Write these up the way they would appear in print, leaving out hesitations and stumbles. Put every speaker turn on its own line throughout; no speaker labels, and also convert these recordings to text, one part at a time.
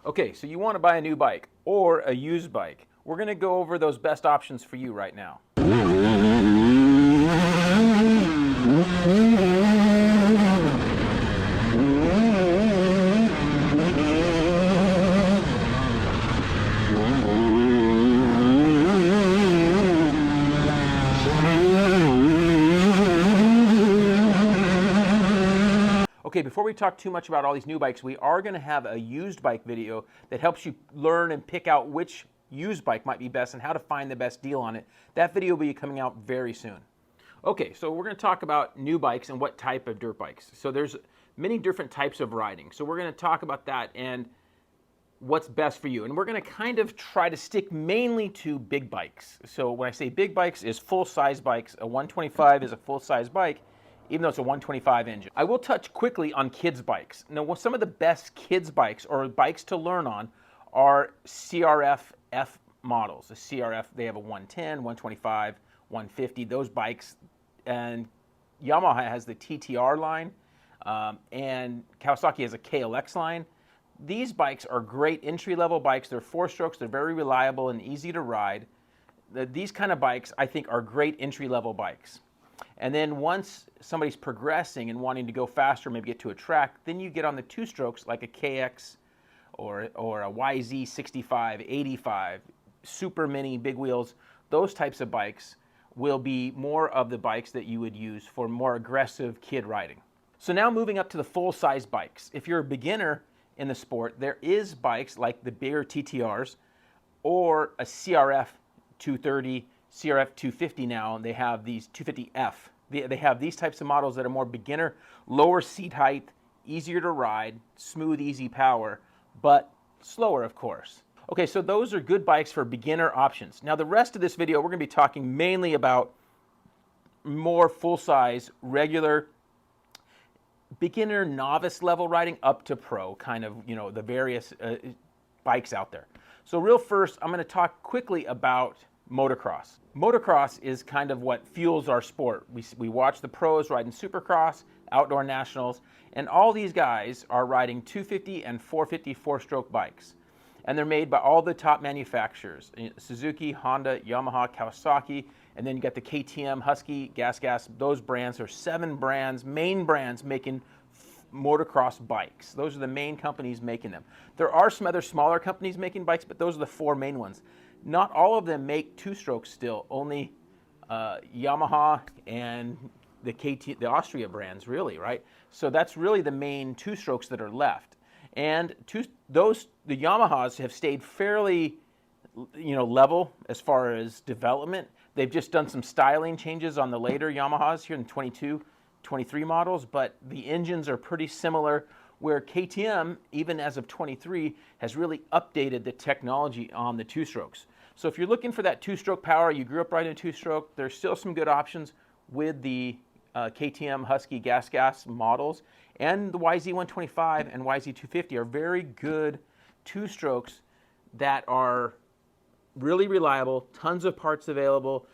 Okay, so you want to buy a new bike or a used bike. We're going to go over those best options for you right now. Okay, before we talk too much about all these new bikes, we are going to have a used bike video that helps you learn and pick out which used bike might be best and how to find the best deal on it. That video will be coming out very soon. Okay, so we're going to talk about new bikes and what type of dirt bikes. So there's many different types of riding. So we're going to talk about that and what's best for you. And we're going to kind of try to stick mainly to big bikes. So when I say big bikes, is full-size bikes. A 125 is a full-size bike, even though it's a 125 engine. I will touch quickly on kids' bikes. Now, some of the best kids' bikes or bikes to learn on are CRF F models. The CRF, they have a 110, 125, 150, those bikes. And Yamaha has the TTR line, and Kawasaki has a KLX line. These bikes are great entry-level bikes. They're 4-strokes, they're very reliable and easy to ride. These kind of bikes, I think, are great entry-level bikes. And then once somebody's progressing and wanting to go faster, maybe get to a track, then you get on the 2-strokes like a KX or a YZ65, 85, super mini, big wheels. Those types of bikes will be more of the bikes that you would use for more aggressive kid riding. So now moving up to the full-size bikes. If you're a beginner in the sport, there is bikes like the bigger TTRs or a CRF 230, CRF 250 now, and they have these 250F. They have these types of models that are more beginner, lower seat height, easier to ride, smooth, easy power, but slower, of course. Okay, so those are good bikes for beginner options. Now, the rest of this video, we're going to be talking mainly about more full-size, regular, beginner, novice level riding up to pro, kind of, you know, the various bikes out there. So real first, I'm going to talk quickly about motocross. Motocross is kind of what fuels our sport. We watch the pros riding Supercross, outdoor nationals, and all these guys are riding 250 and 450 4-stroke bikes. And they're made by all the top manufacturers, Suzuki, Honda, Yamaha, Kawasaki, and then you got the KTM, Husky, Gas, those brands. There's 7 brands, main brands making motocross bikes. Those are the main companies making them. There are some other smaller companies making bikes, but those are the 4 main ones. Not all of them make 2-strokes still, only Yamaha and the Austria brands, really, right? So that's really the main 2-strokes that are left. And the Yamahas have stayed fairly, you know, level as far as development. They've just done some styling changes on the later Yamahas here in 22, 23 models, but the engines are pretty similar, where KTM, even as of 23, has really updated the technology on the 2-strokes. So if you're looking for that 2-stroke power, you grew up riding a 2-stroke, there's still some good options with the KTM Husky Gas models, and the YZ125 and YZ250 are very good 2-strokes that are really reliable, tons of parts available,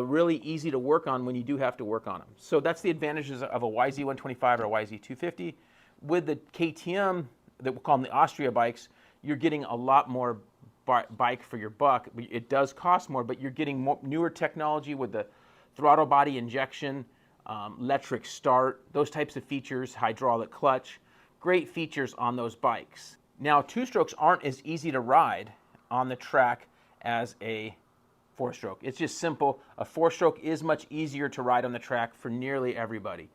really easy to work on when you do have to work on them. So that's the advantages of a YZ125 or a YZ250. With the KTM, that we'll call them the Austria bikes, you're getting a lot more bike for your buck. It does cost more, but you're getting newer technology with the throttle body injection, electric start, those types of features, hydraulic clutch, great features on those bikes. Now, 2-strokes aren't as easy to ride on the track as a 4-stroke. It's just simple. A 4-stroke is much easier to ride on the track for nearly everybody.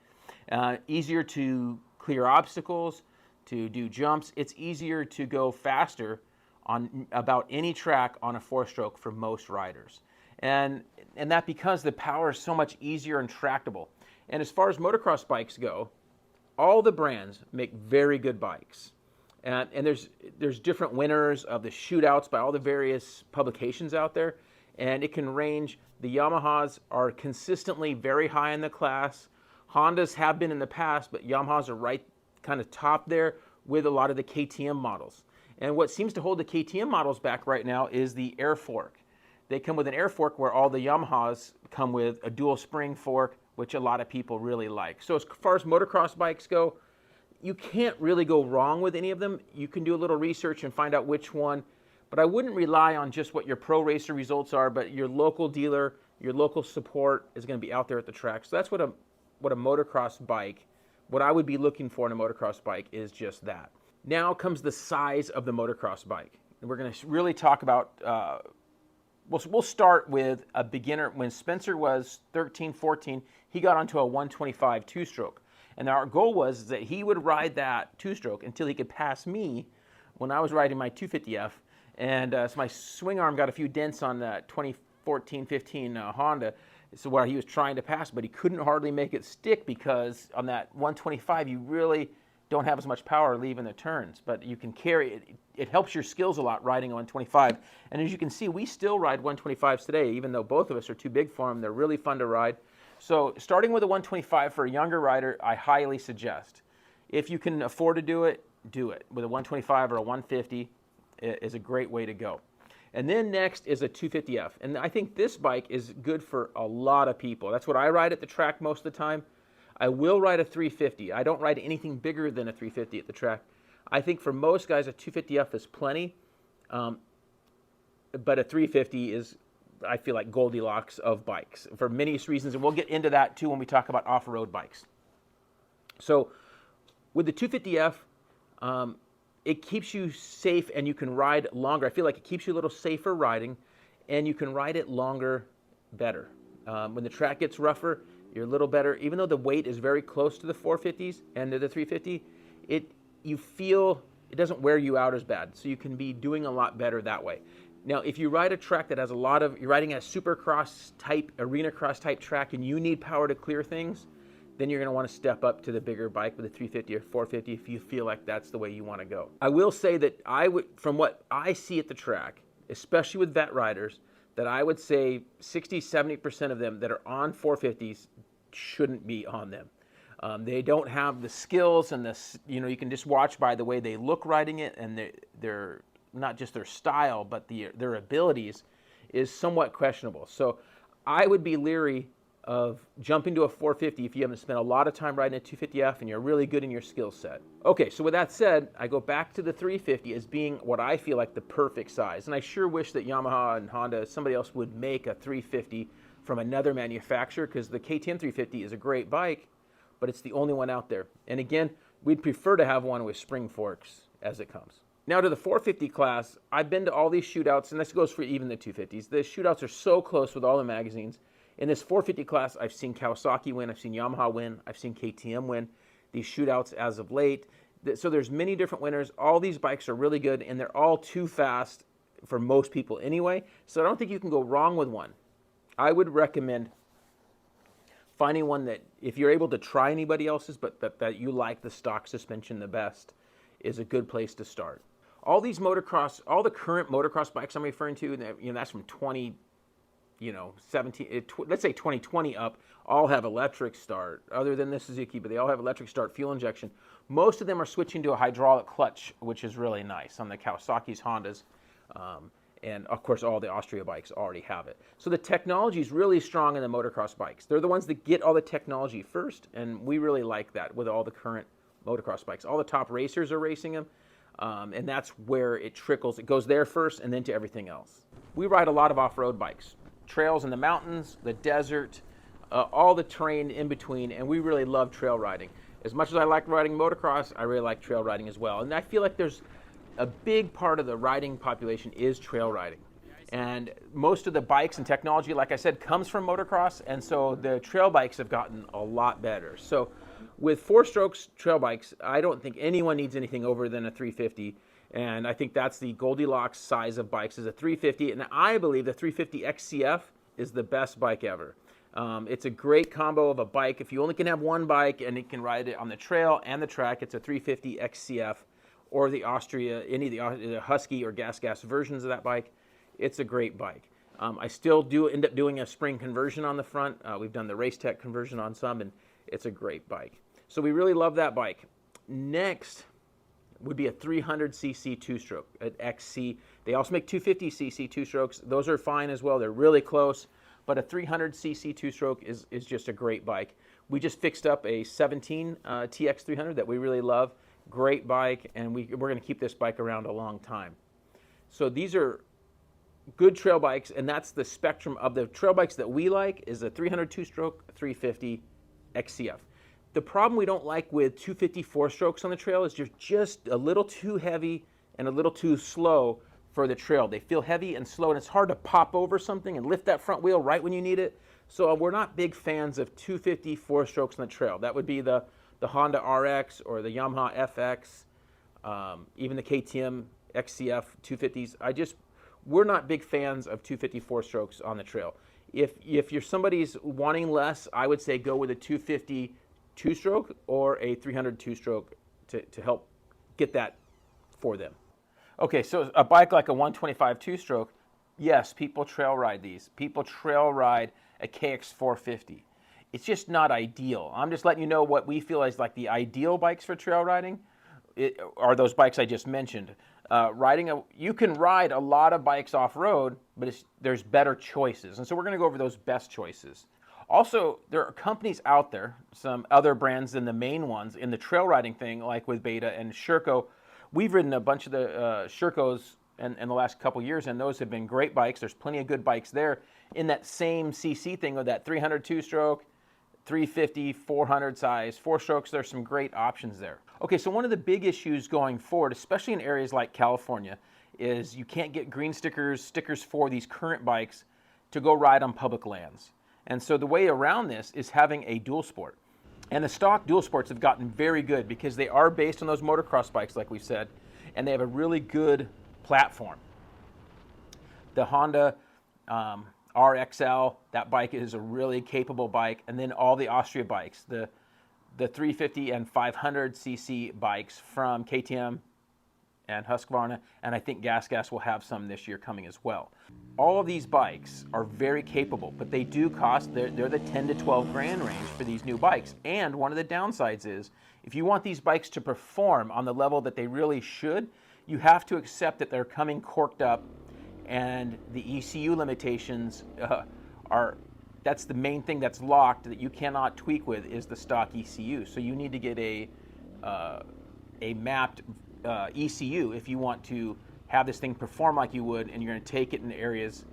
Easier to clear obstacles, to do jumps. It's easier to go faster on about any track on a 4-stroke for most riders. And that because the power is so much easier and tractable. And as far as motocross bikes go, all the brands make very good bikes. And there's different winners of the shootouts by all the various publications out there. And it can range. The Yamahas are consistently very high in the class. Hondas have been in the past, but Yamahas are right kind of top there with a lot of the KTM models. And what seems to hold the KTM models back right now is the air fork. They come with an air fork where all the Yamahas come with a dual spring fork, which a lot of people really like. So as far as motocross bikes go, you can't really go wrong with any of them. You can do a little research and find out which one, but I wouldn't rely on just what your pro racer results are, but your local dealer, your local support is going to be out there at the track. So that's what a motocross bike, what I would be looking for in a motocross bike is just that. Now comes the size of the motocross bike. And we're going to really talk about, we'll start with a beginner. When Spencer was 13, 14, he got onto a 125 two-stroke. And our goal was that he would ride that two-stroke until he could pass me when I was riding my 250F. And so my swing arm got a few dents on that 2014-15 Honda, so where he was trying to pass, but he couldn't hardly make it stick because on that 125 you really don't have as much power leaving the turns, but you can carry it. It helps your skills a lot riding a 125. And as you can see, we still ride 125s today, even though both of us are too big for them. They're really fun to ride. So starting with a 125 for a younger rider, I highly suggest. If you can afford to do it with a 125 or a 150 is a great way to go. And then next is a 250F. And I think this bike is good for a lot of people. That's what I ride at the track most of the time. I will ride a 350. I don't ride anything bigger than a 350 at the track. I think for most guys, a 250F is plenty. But a 350 is, I feel like, Goldilocks of bikes for many reasons. And we'll get into that too when we talk about off-road bikes. So with the 250F, it keeps you safe and you can ride longer. I feel like it keeps you a little safer riding and you can ride it longer better. When the track gets rougher, you're a little better. Even though the weight is very close to the 450s and to the 350, you feel it doesn't wear you out as bad. So you can be doing a lot better that way. Now, if you ride a track that has a lot of, you're riding a supercross type, arena cross type track and you need power to clear things, then you're going to want to step up to the bigger bike with a 350 or 450 if you feel like that's the way you want to go. I will say that from what I see at the track, especially with vet riders, that I would say 60, 70% of them that are on 450s shouldn't be on them. They don't have the skills and you can just watch by the way they look riding it, and they're not just their style, but their abilities is somewhat questionable. So I would be leery of jumping to a 450 if you haven't spent a lot of time riding a 250F and you're really good in your skill set. Okay, so with that said, I go back to the 350 as being what I feel like the perfect size. And I sure wish that Yamaha and Honda, somebody else would make a 350 from another manufacturer, because the KTM 350 is a great bike, but it's the only one out there. And again, we'd prefer to have one with spring forks as it comes. Now to the 450 class, I've been to all these shootouts, and this goes for even the 250s. The shootouts are so close with all the magazines. In this 450 class, I've seen Kawasaki win, I've seen Yamaha win, I've seen KTM win these shootouts as of late. So there's many different winners. All these bikes are really good, and they're all too fast for most people anyway. So I don't think you can go wrong with one. I would recommend finding one that, if you're able to try anybody else's, but that you like the stock suspension the best, is a good place to start. All these motocross, all the current motocross bikes I'm referring to, that's from 17, let's say 2020 up, all have electric start, other than the Suzuki, but they all have electric start, fuel injection. Most of them are switching to a hydraulic clutch, which is really nice on the Kawasaki's, Hondas, and of course all the Austria bikes already have it. So the technology is really strong in the motocross bikes. They're the ones that get all the technology first, and we really like that with all the current motocross bikes. All the top racers are racing them, and that's where it trickles. It goes there first and then to everything else. We ride a lot of off-road bikes. Trails in the mountains, the desert, all the terrain in between, and we really love trail riding. As much as I like riding motocross, I really like trail riding as well. And I feel like there's a big part of the riding population is trail riding. And most of the bikes and technology, like I said, comes from motocross, and so the trail bikes have gotten a lot better. So with 4-strokes trail bikes, I don't think anyone needs anything over than a 350. And I think that's the Goldilocks size of bikes, is a 350. And I believe the 350 XCF is the best bike ever. It's a great combo of a bike. If you only can have one bike and it can ride it on the trail and the track, it's a 350 XCF, or the Austria, any of the Husky or gas versions of that bike. It's a great bike. I still do end up doing a spring conversion on the front. We've done the Race Tech conversion on some, and it's a great bike. So we really love that bike. Next would be a 300cc two-stroke at XC. They also make 250cc two-strokes. Those are fine as well. They're really close, but a 300cc two-stroke is just a great bike. We just fixed up a 17 TX300 that we really love. Great bike, and we're going to keep this bike around a long time. So these are good trail bikes, and that's the spectrum of the trail bikes that we like is a 300 two-stroke, 350 XCF. The problem we don't like with 250 four-strokes on the trail is you're just a little too heavy and a little too slow for the trail. They feel heavy and slow, and it's hard to pop over something and lift that front wheel right when you need it. So we're not big fans of 250 four-strokes on the trail. That would be the Honda RX or the Yamaha FX, even the KTM XCF 250s. We're not big fans of 250 four-strokes on the trail. If you're somebody's wanting less, I would say go with a 250 two-stroke or a 300 two-stroke to help get that for them. Okay, so a bike like a 125 two-stroke, yes, people trail ride these. People trail ride a KX450. It's just not ideal. I'm just letting you know what we feel is like the ideal bikes for trail riding are those bikes I just mentioned. You can ride a lot of bikes off-road, but there's better choices. And so we're going to go over those best choices. Also, there are companies out there, some other brands than the main ones, in the trail riding thing, like with Beta and Sherco. We've ridden a bunch of the Shercos in the last couple years, and those have been great bikes. There's plenty of good bikes there in that same CC thing with that 300 two-stroke, 350, 400 size, four-strokes. There's some great options there. Okay, so one of the big issues going forward, especially in areas like California, is you can't get green stickers for these current bikes to go ride on public lands. And so the way around this is having a dual sport. And the stock dual sports have gotten very good because they are based on those motocross bikes, like we said, and they have a really good platform. The Honda RXL, that bike is a really capable bike, and then all the Austria bikes, the 350 and 500 cc bikes from KTM and Husqvarna, and I think Gas will have some this year coming as well. All of these bikes are very capable, but they do cost, they're the 10 to 12 grand range for these new bikes. And one of the downsides is, if you want these bikes to perform on the level that they really should, you have to accept that they're coming corked up, and the ECU limitations that's the main thing that's locked that you cannot tweak with is the stock ECU. So you need to get a mapped ECU if you want to have this thing perform like you would, and you're going to take it in areas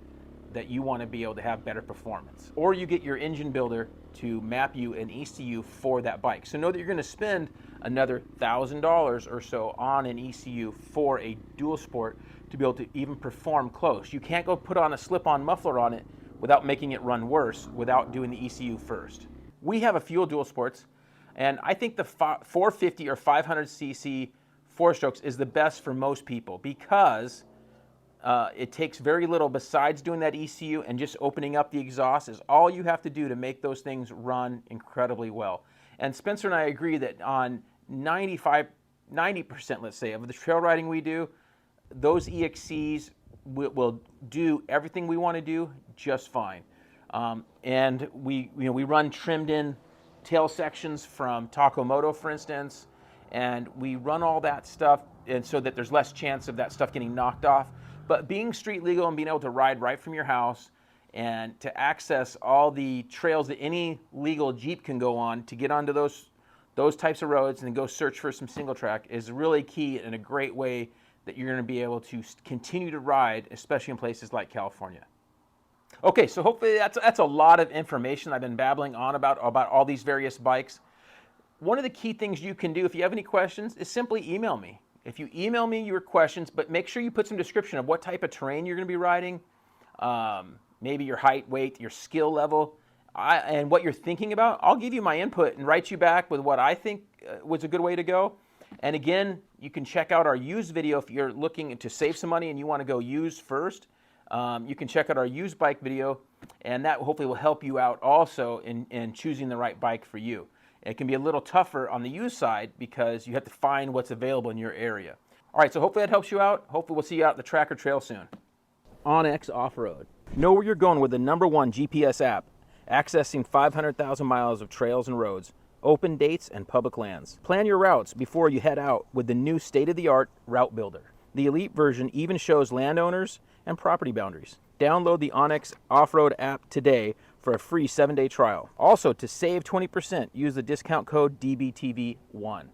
that you want to be able to have better performance. Or you get your engine builder to map you an ECU for that bike. So know that you're going to spend another $1,000 or so on an ECU for a dual sport to be able to even perform close. You can't go put on a slip-on muffler on it without making it run worse without doing the ECU first. We have a few dual sports, and I think the 450 or 500 cc four-strokes is the best for most people because it takes very little besides doing that ECU, and just opening up the exhaust is all you have to do to make those things run incredibly well. And Spencer and I agree that on 90%, let's say, of the trail riding we do, those EXCs will do everything we want to do just fine. And we run trimmed in tail sections from Takomoto, for instance, and we run all that stuff, and so that there's less chance of that stuff getting knocked off. But being street legal and being able to ride right from your house and to access all the trails that any legal Jeep can go on to get onto those types of roads and go search for some single track is really key and a great way that you're going to be able to continue to ride, especially in places like California. Okay, so hopefully that's a lot of information I've been babbling on about all these various bikes. One of the key things you can do if you have any questions is simply email me. If you email me your questions, but make sure you put some description of what type of terrain you're going to be riding, maybe your height, weight, your skill level, and what you're thinking about. I'll give you my input and write you back with what I think was a good way to go. And again, you can check out our used video if you're looking to save some money and you want to go used first. You can check out our used bike video, and that hopefully will help you out also in choosing the right bike for you. It can be a little tougher on the used side because you have to find what's available in your area. All right, so hopefully that helps you out. Hopefully we'll see you out at the track or trail soon. OnX Off-Road. Know where you're going with the #1 GPS app, accessing 500,000 miles of trails and roads, open dates, and public lands. Plan your routes before you head out with the new state-of-the-art Route Builder. The Elite version even shows landowners and property boundaries. Download the OnX Off-Road app today for a free 7-day trial. Also, to save 20%, use the discount code DBTV1.